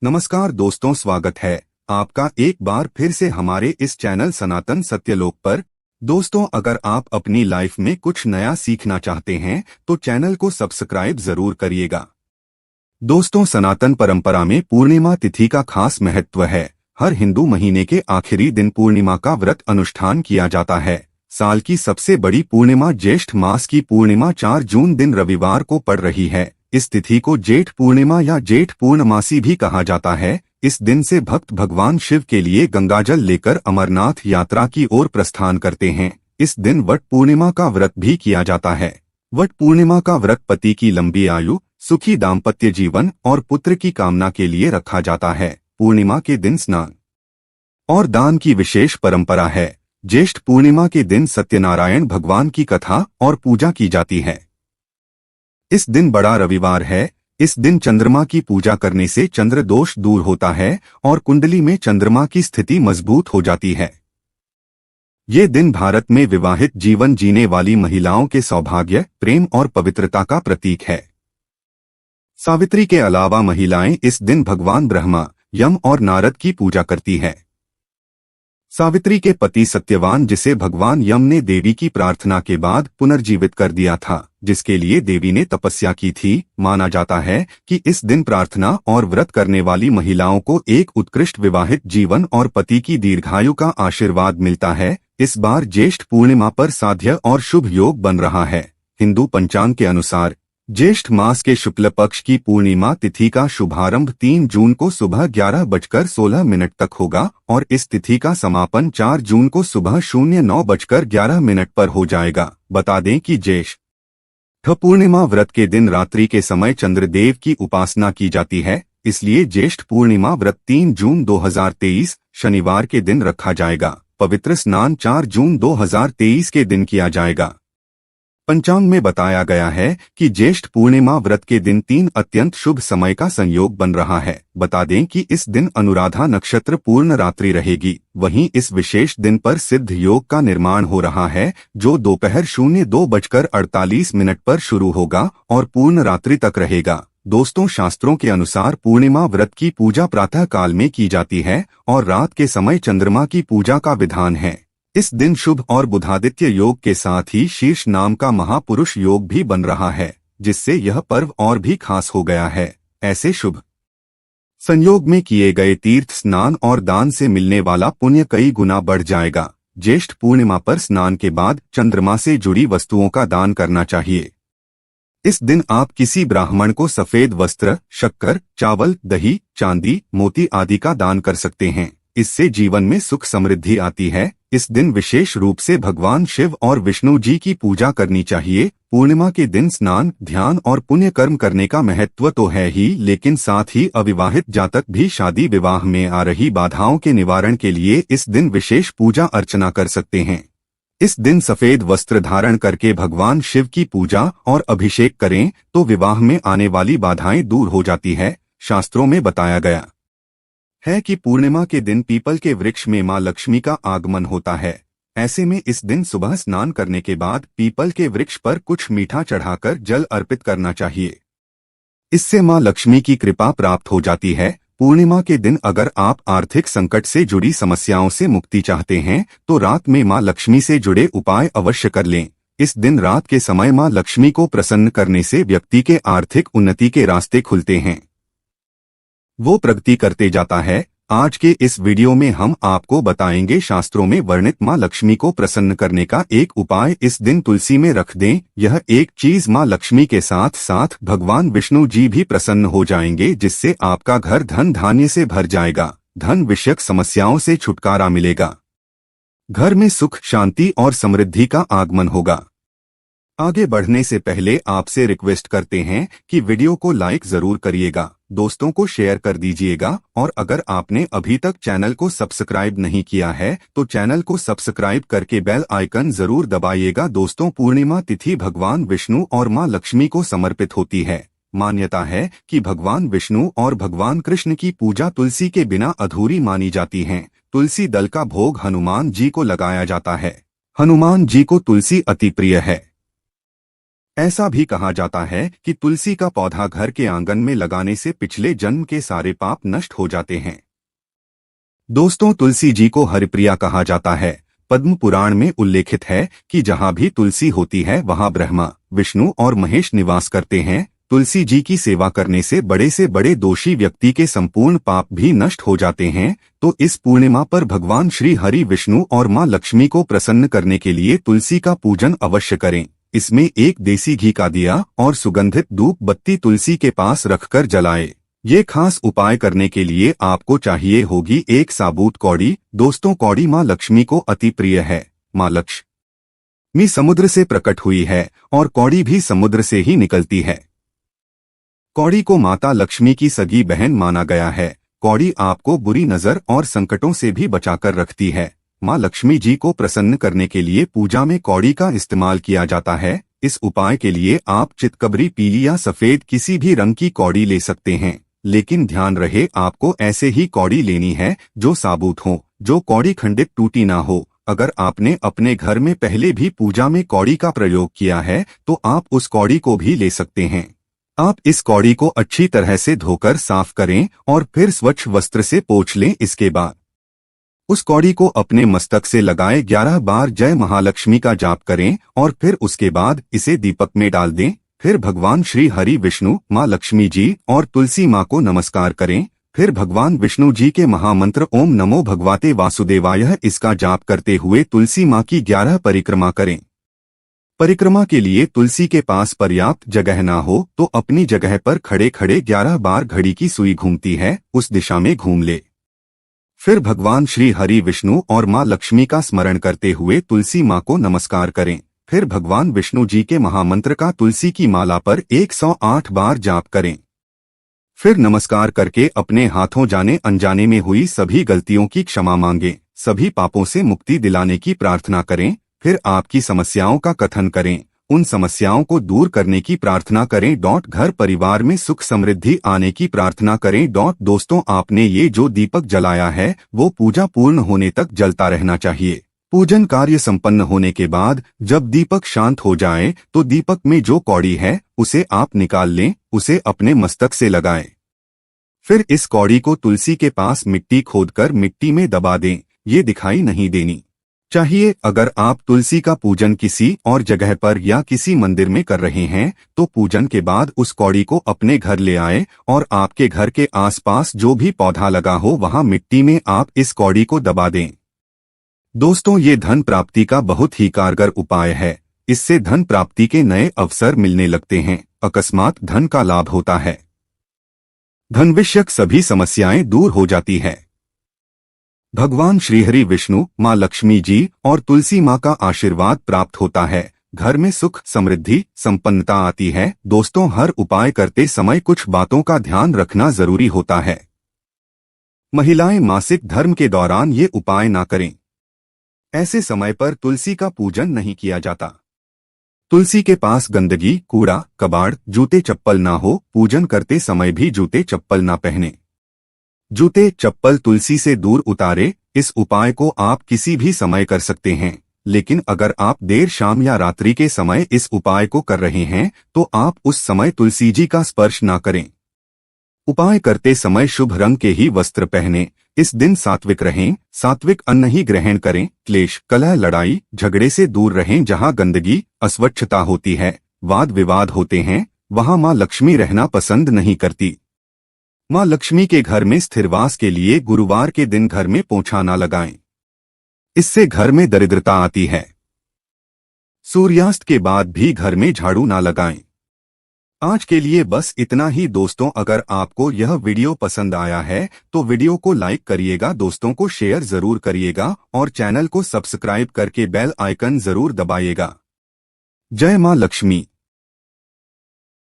नमस्कार दोस्तों, स्वागत है आपका एक बार फिर से हमारे इस चैनल सनातन सत्यलोक पर। दोस्तों, अगर आप अपनी लाइफ में कुछ नया सीखना चाहते हैं तो चैनल को सब्सक्राइब जरूर करिएगा। दोस्तों, सनातन परंपरा में पूर्णिमा तिथि का खास महत्व है। हर हिंदू महीने के आखिरी दिन पूर्णिमा का व्रत अनुष्ठान किया जाता है। साल की सबसे बड़ी पूर्णिमा ज्येष्ठ मास की पूर्णिमा 4 जून दिन रविवार को पड़ रही है। इस तिथि को जेठ पूर्णिमा या जेठ पूर्णमासी भी कहा जाता है। इस दिन से भक्त भगवान शिव के लिए गंगाजल लेकर अमरनाथ यात्रा की ओर प्रस्थान करते हैं। इस दिन वट पूर्णिमा का व्रत भी किया जाता है। वट पूर्णिमा का व्रत पति की लंबी आयु, सुखी दाम्पत्य जीवन और पुत्र की कामना के लिए रखा जाता है। पूर्णिमा के दिन स्नान और दान की विशेष परंपरा है। ज्येष्ठ पूर्णिमा के दिन सत्यनारायण भगवान की कथा और पूजा की जाती है। इस दिन बड़ा रविवार है। इस दिन चंद्रमा की पूजा करने से चंद्र दोष दूर होता है और कुंडली में चंद्रमा की स्थिति मजबूत हो जाती है। ये दिन भारत में विवाहित जीवन जीने वाली महिलाओं के सौभाग्य, प्रेम और पवित्रता का प्रतीक है। सावित्री के अलावा महिलाएं इस दिन भगवान ब्रह्मा, यम और नारद की पूजा करती है। सावित्री के पति सत्यवान, जिसे भगवान यम ने देवी की प्रार्थना के बाद पुनर्जीवित कर दिया था, जिसके लिए देवी ने तपस्या की थी। माना जाता है कि इस दिन प्रार्थना और व्रत करने वाली महिलाओं को एक उत्कृष्ट विवाहित जीवन और पति की दीर्घायु का आशीर्वाद मिलता है। इस बार ज्येष्ठ पूर्णिमा पर साध्य और शुभ योग बन रहा है। हिंदू पंचांग के अनुसार ज्येष्ठ मास के शुक्ल पक्ष की पूर्णिमा तिथि का शुभारंभ 3 जून को सुबह 11:16 तक होगा और इस तिथि का समापन 4 जून को सुबह 09:11 पर हो जाएगा। बता दें कि ज्येष्ठ पूर्णिमा व्रत के दिन रात्रि के समय चंद्रदेव की उपासना की जाती है, इसलिए ज्येष्ठ पूर्णिमा व्रत 3 जून 2023 शनिवार के दिन रखा जाएगा। पवित्र स्नान 4 जून 2023 के दिन किया जाएगा। पंचांग में बताया गया है कि ज्येष्ठ पूर्णिमा व्रत के दिन 3 अत्यंत शुभ समय का संयोग बन रहा है। बता दें कि इस दिन अनुराधा नक्षत्र पूर्ण रात्रि रहेगी। वहीं इस विशेष दिन पर सिद्ध योग का निर्माण हो रहा है, जो दोपहर 02:48 पर शुरू होगा और पूर्ण रात्रि तक रहेगा। दोस्तों, शास्त्रों के अनुसार पूर्णिमा व्रत की पूजा प्रातः काल में की जाती है और रात के समय चंद्रमा की पूजा का विधान है। इस दिन शुभ और बुधादित्य योग के साथ ही शीर्ष नाम का महापुरुष योग भी बन रहा है, जिससे यह पर्व और भी खास हो गया है। ऐसे शुभ संयोग में किए गए तीर्थ स्नान और दान से मिलने वाला पुण्य कई गुना बढ़ जाएगा। ज्येष्ठ पूर्णिमा पर स्नान के बाद चंद्रमा से जुड़ी वस्तुओं का दान करना चाहिए। इस दिन आप किसी ब्राह्मण को सफेद वस्त्र, शक्कर, चावल, दही, चांदी, मोती आदि का दान कर सकते हैं। इससे जीवन में सुख समृद्धि आती है। इस दिन विशेष रूप से भगवान शिव और विष्णु जी की पूजा करनी चाहिए। पूर्णिमा के दिन स्नान, ध्यान और पुण्य कर्म करने का महत्व तो है ही, लेकिन साथ ही अविवाहित जातक भी शादी विवाह में आ रही बाधाओं के निवारण के लिए इस दिन विशेष पूजा अर्चना कर सकते हैं। इस दिन सफेद वस्त्र धारण करके भगवान शिव की पूजा और अभिषेक करें तो विवाह में आने वाली बाधाएं दूर हो जाती है। शास्त्रों में बताया गया है कि पूर्णिमा के दिन पीपल के वृक्ष में मां लक्ष्मी का आगमन होता है। ऐसे में इस दिन सुबह स्नान करने के बाद पीपल के वृक्ष पर कुछ मीठा चढ़ाकर जल अर्पित करना चाहिए। इससे मां लक्ष्मी की कृपा प्राप्त हो जाती है। पूर्णिमा के दिन अगर आप आर्थिक संकट से जुड़ी समस्याओं से मुक्ति चाहते हैं तो रात में मां लक्ष्मी से जुड़े उपाय अवश्य कर लें। इस दिन रात के समय मां लक्ष्मी को प्रसन्न करने से व्यक्ति के आर्थिक उन्नति के रास्ते खुलते हैं, वो प्रगति करते जाता है। आज के इस वीडियो में हम आपको बताएंगे शास्त्रों में वर्णित मां लक्ष्मी को प्रसन्न करने का एक उपाय। इस दिन तुलसी में रख दें। यह एक चीज मां लक्ष्मी के साथ साथ भगवान विष्णु जी भी प्रसन्न हो जाएंगे, जिससे आपका घर धन धान्य से भर जाएगा। धन विषयक समस्याओं से छुटकारा मिलेगा। घर में सुख, शांति और समृद्धि का आगमन होगा। आगे बढ़ने से पहले आपसे रिक्वेस्ट करते हैं कि वीडियो को लाइक जरूर करिएगा, दोस्तों को शेयर कर दीजिएगा और अगर आपने अभी तक चैनल को सब्सक्राइब नहीं किया है तो चैनल को सब्सक्राइब करके बेल आइकन जरूर दबाइएगा। दोस्तों, पूर्णिमा तिथि भगवान विष्णु और मां लक्ष्मी को समर्पित होती है। मान्यता है कि भगवान विष्णु और भगवान कृष्ण की पूजा तुलसी के बिना अधूरी मानी जाती है। तुलसी दल का भोग हनुमान जी को लगाया जाता है। हनुमान जी को तुलसी अति प्रिय है। ऐसा भी कहा जाता है कि तुलसी का पौधा घर के आंगन में लगाने से पिछले जन्म के सारे पाप नष्ट हो जाते हैं। दोस्तों, तुलसी जी को हरिप्रिया कहा जाता है। पद्म पुराण में उल्लेखित है कि जहाँ भी तुलसी होती है वहाँ ब्रह्मा, विष्णु और महेश निवास करते हैं। तुलसी जी की सेवा करने से बड़े दोषी व्यक्ति के संपूर्ण पाप भी नष्ट हो जाते हैं। तो इस पूर्णिमा पर भगवान श्री हरि, विष्णु और माँ लक्ष्मी को प्रसन्न करने के लिए तुलसी का पूजन अवश्य करें। इसमें एक देसी घी का दिया और सुगंधित धूप बत्ती तुलसी के पास रखकर जलाए। ये खास उपाय करने के लिए आपको चाहिए होगी एक साबुत कौड़ी। दोस्तों, कौड़ी माँ लक्ष्मी को अति प्रिय है। माँ लक्ष्मी समुद्र से प्रकट हुई है और कौड़ी भी समुद्र से ही निकलती है। कौड़ी को माता लक्ष्मी की सगी बहन माना गया है। कौड़ी आपको बुरी नजर और संकटों से भी बचाकर रखती है। माँ लक्ष्मी जी को प्रसन्न करने के लिए पूजा में कौड़ी का इस्तेमाल किया जाता है। इस उपाय के लिए आप चितकबरी, पीली या सफेद किसी भी रंग की कौड़ी ले सकते हैं, लेकिन ध्यान रहे आपको ऐसे ही कौड़ी लेनी है जो साबुत हो, जो कौड़ी खंडित टूटी ना हो। अगर आपने अपने घर में पहले भी पूजा में कौड़ी का प्रयोग किया है तो आप उस कौड़ी को भी ले सकते हैं। आप इस कौड़ी को अच्छी तरह से धोकर साफ करें और फिर स्वच्छ वस्त्र से पोंछ लें। इसके बाद उस कौड़ी को अपने मस्तक से लगाए 11 बार जय महालक्ष्मी का जाप करें और फिर उसके बाद इसे दीपक में डाल दें। फिर भगवान श्री हरि, विष्णु, माँ लक्ष्मी जी और तुलसी माँ को नमस्कार करें। फिर भगवान विष्णु जी के महामंत्र ओम नमो भगवते वासुदेवाय इसका जाप करते हुए तुलसी माँ की 11 परिक्रमा करें। परिक्रमा के लिए तुलसी के पास पर्याप्त जगह ना हो तो अपनी जगह पर खड़े खड़े 11 बार घड़ी की सुई घूमती है उस दिशा में घूम ले। फिर भगवान श्री हरि, विष्णु और माँ लक्ष्मी का स्मरण करते हुए तुलसी माँ को नमस्कार करें। फिर भगवान विष्णु जी के महामंत्र का तुलसी की माला पर 108 बार जाप करें। फिर नमस्कार करके अपने हाथों जाने अनजाने में हुई सभी गलतियों की क्षमा मांगें, सभी पापों से मुक्ति दिलाने की प्रार्थना करें। फिर आपकी समस्याओं का कथन करें, उन समस्याओं को दूर करने की प्रार्थना करें। घर परिवार में सुख समृद्धि आने की प्रार्थना करें। दोस्तों, आपने ये जो दीपक जलाया है वो पूजा पूर्ण होने तक जलता रहना चाहिए। पूजन कार्य संपन्न होने के बाद जब दीपक शांत हो जाए तो दीपक में जो कौड़ी है उसे आप निकाल लें, उसे अपने मस्तक से लगाएं। फिर इस कौड़ी को तुलसी के पास मिट्टी खोदकर मिट्टी में दबा दें। ये दिखाई नहीं देनी चाहिए। अगर आप तुलसी का पूजन किसी और जगह पर या किसी मंदिर में कर रहे हैं तो पूजन के बाद उस कौड़ी को अपने घर ले आए और आपके घर के आसपास जो भी पौधा लगा हो वहां मिट्टी में आप इस कौड़ी को दबा दें। दोस्तों, ये धन प्राप्ति का बहुत ही कारगर उपाय है। इससे धन प्राप्ति के नए अवसर मिलने लगते हैं, अकस्मात धन का लाभ होता है, धन विषयक सभी समस्याएं दूर हो जाती है। भगवान श्रीहरि, विष्णु, माँ लक्ष्मी जी और तुलसी माँ का आशीर्वाद प्राप्त होता है। घर में सुख, समृद्धि, संपन्नता आती है। दोस्तों, हर उपाय करते समय कुछ बातों का ध्यान रखना जरूरी होता है। महिलाएं मासिक धर्म के दौरान ये उपाय ना करें। ऐसे समय पर तुलसी का पूजन नहीं किया जाता। तुलसी के पास गंदगी, कूड़ा, कबाड़, जूते चप्पल ना हो। पूजन करते समय भी जूते चप्पल ना पहने। जूते चप्पल तुलसी से दूर उतारे। इस उपाय को आप किसी भी समय कर सकते हैं, लेकिन अगर आप देर शाम या रात्रि के समय इस उपाय को कर रहे हैं तो आप उस समय तुलसी जी का स्पर्श ना करें। उपाय करते समय शुभ रंग के ही वस्त्र पहनें। इस दिन सात्विक रहें, सात्विक अन्न ही ग्रहण करें। क्लेश, कलह, लड़ाई झगड़े से दूर रहें। जहां गंदगी, अस्वच्छता होती है, वाद विवाद होते हैं, वहां मां लक्ष्मी रहना पसंद नहीं करती। मां लक्ष्मी के घर में स्थिरवास के लिए गुरुवार के दिन घर में पोछा ना लगाएं, इससे घर में दरिद्रता आती है। सूर्यास्त के बाद भी घर में झाड़ू ना लगाएं। आज के लिए बस इतना ही दोस्तों। अगर आपको यह वीडियो पसंद आया है तो वीडियो को लाइक करिएगा, दोस्तों को शेयर जरूर करिएगा और चैनल को सब्सक्राइब करके बेल आइकन जरूर दबाइएगा। जय मां लक्ष्मी।